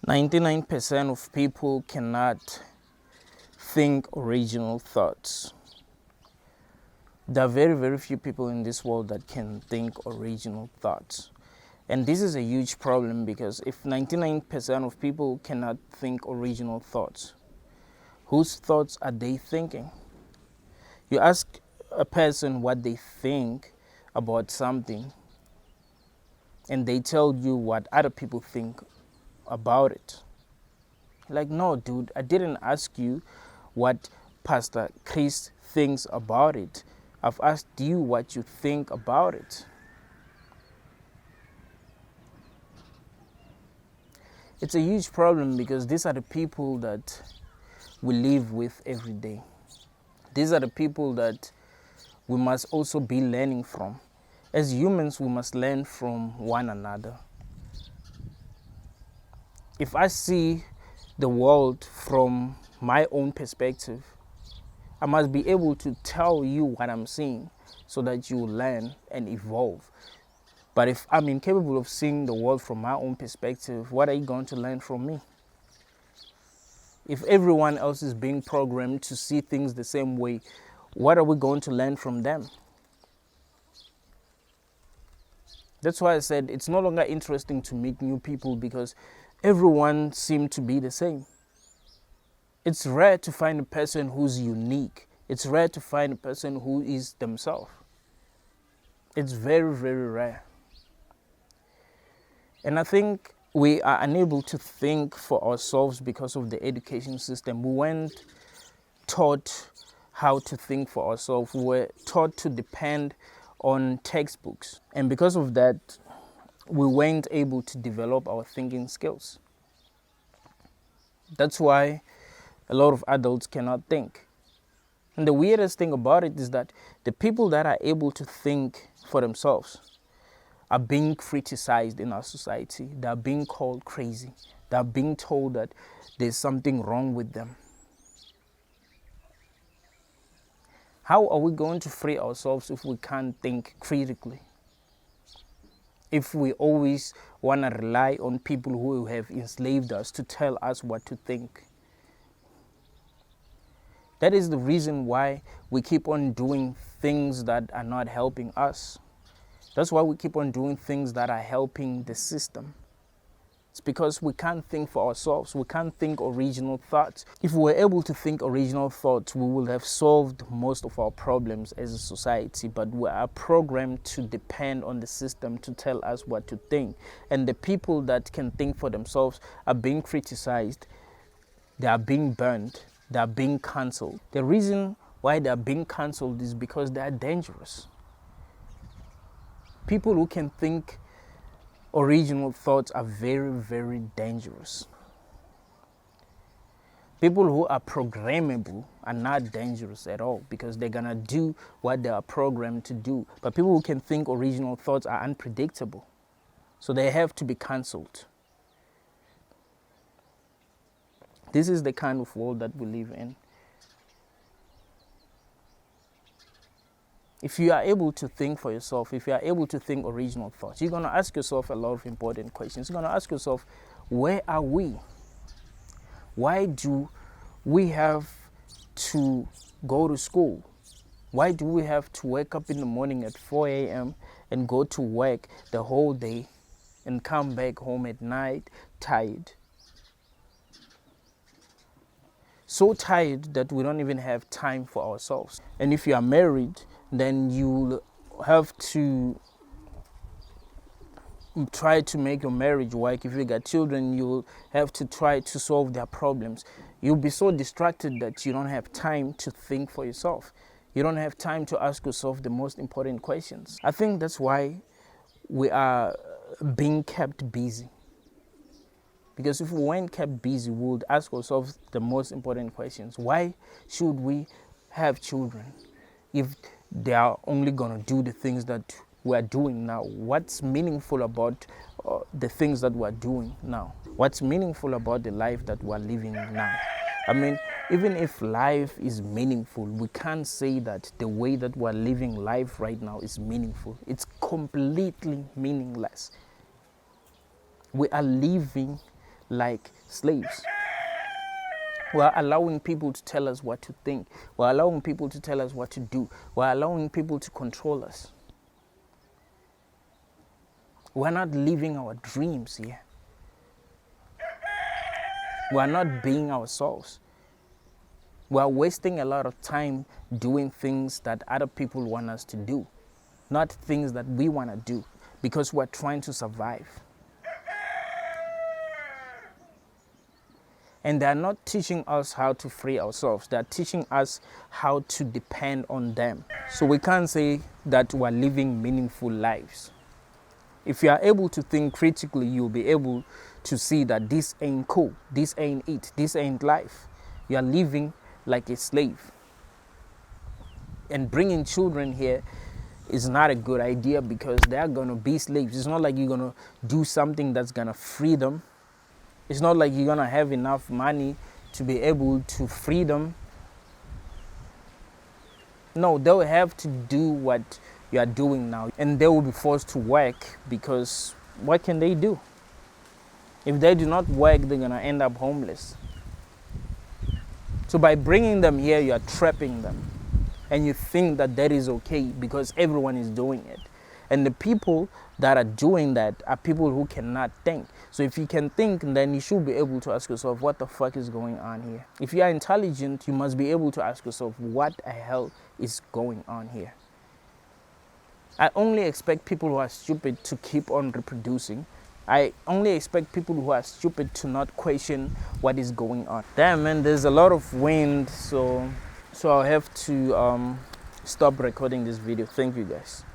99% of people cannot think original thoughts. There are very, very few people in this world that can think original thoughts. And this is a huge problem because if 99% of people cannot think original thoughts, whose thoughts are they thinking? You ask a person what they think about something, and they tell you what other people think about it. Like, no, dude, I didn't ask you what Pastor Chris thinks about it. I've asked you what you think about it. It's a huge problem because these are the people that we live with every day. These are the people that we must also be learning from. As humans, we must learn from one another. If I see the world from my own perspective, I must be able to tell you what I'm seeing so that you learn and evolve. But if I'm incapable of seeing the world from my own perspective, what are you going to learn from me? If everyone else is being programmed to see things the same way, what are we going to learn from them? That's why I said it's no longer interesting to meet new people because everyone seems to be the same. It's rare to find a person who's unique. It's rare to find a person who is themselves. It's very, very rare. And I think we are unable to think for ourselves because of the education system. We weren't taught how to think for ourselves. We were taught to depend on textbooks. And because of that, we weren't able to develop our thinking skills. That's why a lot of adults cannot think. And the weirdest thing about it is that the people that are able to think for themselves are being criticized in our society. They are being called crazy. They are being told that there's something wrong with them. How are we going to free ourselves if we can't think critically? If we always want to rely on people who have enslaved us to tell us what to think? That is the reason why we keep on doing things that are not helping us. That's why we keep on doing things that are helping the system. It's because we can't think for ourselves. We can't think original thoughts. If we were able to think original thoughts, we would have solved most of our problems as a society. But we are programmed to depend on the system to tell us what to think. And the people that can think for themselves are being criticized. They are being burned. They are being cancelled. The reason why they are being cancelled is because they are dangerous. People who can think original thoughts are very, very dangerous. People who are programmable are not dangerous at all because they're going to do what they are programmed to do. But people who can think original thoughts are unpredictable. So they have to be cancelled. This is the kind of world that we live in. If you are able to think for yourself, if you are able to think original thoughts, you're going to ask yourself a lot of important questions. You're going to ask yourself, where are we? Why do we have to go to school? Why do we have to wake up in the morning at 4 a.m. and go to work the whole day and come back home at night tired? So tired that we don't even have time for ourselves. And if you are married, then you have to try to make your marriage work. If you got children, you'll have to try to solve their problems. You'll be so distracted that you don't have time to think for yourself. You don't have time to ask yourself the most important questions. I think that's why we are being kept busy. Because if we weren't kept busy, we would ask ourselves the most important questions. Why should we have children if they are only going to do the things that we are doing now? What's meaningful about the things that we are doing now? What's meaningful about the life that we are living now? I mean, even if life is meaningful, we can't say that the way that we are living life right now is meaningful. It's completely meaningless. We are living like slaves. We're allowing people to tell us what to think. We're allowing people to tell us what to do. We're allowing people to control us. We're not living our dreams here. We're not being ourselves. We're wasting a lot of time doing things that other people want us to do, not things that we want to do, because we're trying to survive. And they're not teaching us how to free ourselves. They're teaching us how to depend on them. So we can't say that we're living meaningful lives. If you are able to think critically, you'll be able to see that this ain't cool, this ain't it, this ain't life. You are living like a slave. And bringing children here is not a good idea because they're going to be slaves. It's not like you're going to do something that's going to free them. It's not like you're going to have enough money to be able to free them. No, they'll have to do what you are doing now. And they will be forced to work because what can they do? If they do not work, they're going to end up homeless. So by bringing them here, you are trapping them. And you think that that is okay because everyone is doing it. And the people that are doing that are people who cannot think. So if you can think, then you should be able to ask yourself, what the fuck is going on here? If you are intelligent, you must be able to ask yourself, what the hell is going on here? I only expect people who are stupid to keep on reproducing. I only expect people who are stupid to not question what is going on. Damn, man, there's a lot of wind, so I'll have to stop recording this video. Thank you, guys.